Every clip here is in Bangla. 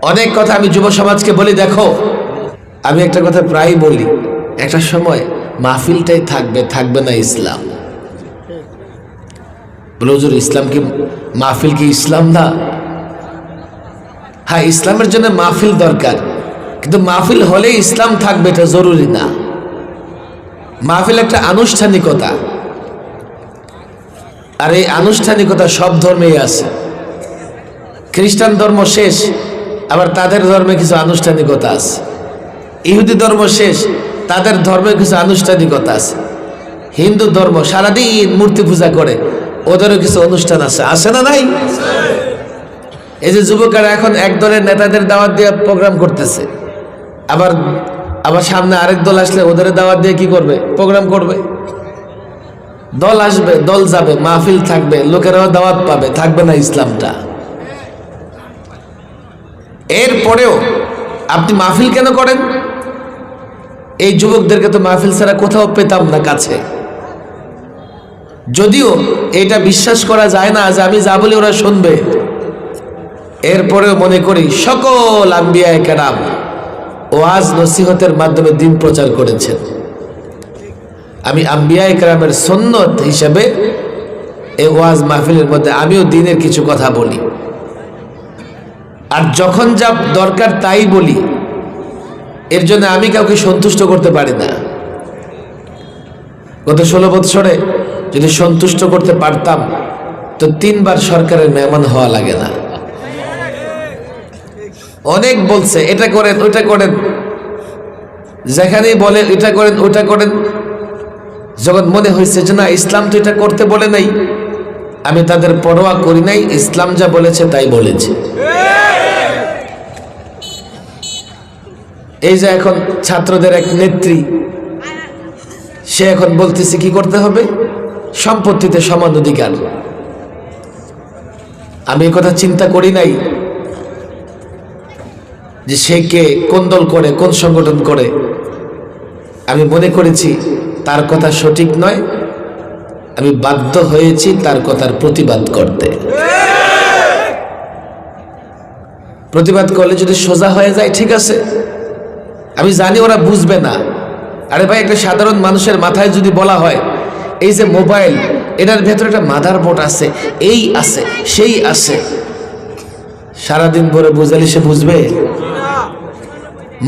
অনেক কথা আমি যুব সমাজকে বলি, দেখো আমি একটা কথা প্রায়ই বলি, একটা সময় মাহফিলটাই থাকবে, থাকবে না ইসলাম। বলে হুজুর ইসলাম কি, মাহফিল কি ইসলাম না? হ্যাঁ, ইসলামের জন্য মাহফিল দরকার, কিন্তু মাহফিল হলে ইসলাম থাকবে এটা জরুরি না। মাহফিল একটা আনুষ্ঠানিকতা, আর এই আনুষ্ঠানিকতা সব ধর্মেই আছে। খ্রিস্টান ধর্ম শেষ, আবার তাদের ধর্মে কিছু আনুষ্ঠানিকতা আছে। ইহুদি ধর্ম শেষ, তাদের ধর্মে কিছু আনুষ্ঠানিকতা আছে। হিন্দু ধর্ম সারাদিন মূর্তি পূজা করে, ওদেরও কিছু অনুষ্ঠান আছে, আছে না নাই? এই যে যুবকেরা এখন এক দলের নেতাদের দাওয়াত দিয়ে প্রোগ্রাম করতেছে, আবার আবার সামনে আরেক দল আসলে ওদের দাওয়াত দিয়ে কি করবে? প্রোগ্রাম করবে। দল আসবে, দল যাবে, মাহফিল থাকবে, লোকেরাও দাওয়াত পাবে, থাকবে না ইসলামটা। এরপরেও আপনি মাহফিল কেন করেন? এই যুবকদেরকে তো মাহফিল ছাড়া কোথাও পেতাম না কাছে। যদিও এটা বিশ্বাস করা যায় না যে আমি যা বলি ওরা শুনবে, এরপরেও মনে করি সকল আম্বিয়ায়ে কেরাম ওয়াজ নসিহতের মাধ্যমে দিন প্রচার করেছেন। আমি আম্বিয়ায়ে কেরামের সুন্নত হিসেবে এই ওয়াজ মাহফিলের মধ্যে আমিও দিনের কিছু কথা বলি, আর যখন যা দরকার তাই বলি। এর জন্য আমি কাউকে সন্তুষ্ট করতে পারি না। গত 16 বছরে যদি সন্তুষ্ট করতে পারতাম তো 3 বার সরকারের মেহমান হওয়া লাগে না। অনেক বলছে এটা করেন ওইটা করেন, যেখানেই বলে এটা করেন ওইটা করেন। যখন মনে হয়েছে যে না, ইসলাম তো এটা করতে বলে নাই, আমি তাদের পরোয়া করি নাই, ইসলাম যা বলেছে তাই বলেছে। এই যে এখন ছাত্রদের এক নেত্রী, সে এখন বলতেছে কি করতে হবে? সম্পত্তিতে সমান অধিকার। আমি এই কথা চিন্তা করি নাই যে সে কে, কোন দল করে, কোন সংগঠন করে। আমি মনে করেছি তার কথা সঠিক নয়, আমি বাধ্য হয়েছি তার কথার প্রতিবাদ করতে। প্রতিবাদ করলে যদি সোজা হয়ে যায় ঠিক আছে, আমি জানি ওরা বুঝবে না। আরে ভাই, একটা সাধারণ মানুষের মাথায় যদি বলা হয় এই যে মোবাইল, এটার ভেতরে একটা মাদারবোর্ড আছে, এই আছে সেই আছে, সারাদিন ভরে বুঝালে সে বুঝবে?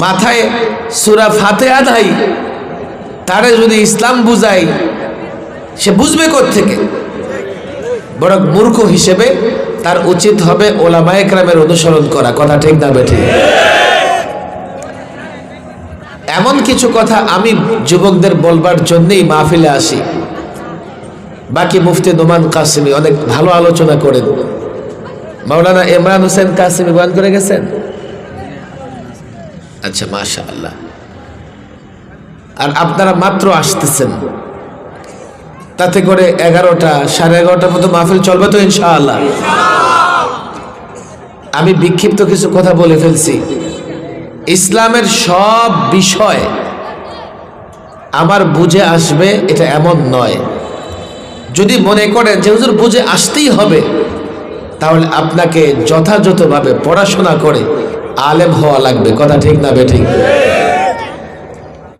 মাথায় সূরা ফাতিহা নাই, তারে যদি ইসলাম বুঝাই সে বুঝবে কোত্থেকে? বড় মূর্খ হিসেবে তার উচিত হবে ওলামায়ে কেরামের অনুসরণ করা। কথা ঠিক না বেঠি? এমন কিছু কথা আমি যুবকদের বলবার জন্যই মাহফিলে আসি। বাকি মুফতি নোমান কাসেমি অনেক ভালো আলোচনা করেন। মাওলানা ইমরান হোসেন কাসেমি বয়ান করে গেছেন। আচ্ছা, মাশাআল্লাহ। আর আপনারা মাত্র আসতেছেন, তাতে করে 11টা 11:30 মতো মাহফিল চলবে তো ইনশাআল্লাহ। আমি বিক্ষিপ্ত কিছু কথা বলে ফেলছি। ইসলামের সব বিষয় আমার বুঝে আসবে এটা এমন নয়। যদি মনে করেন যে হুজুর বুঝে আসতেই হবে, তাহলে আপনাকে যথাযথভাবে পড়াশোনা করে আলেম হওয়া লাগবে। কথা ঠিক না বেঠিক?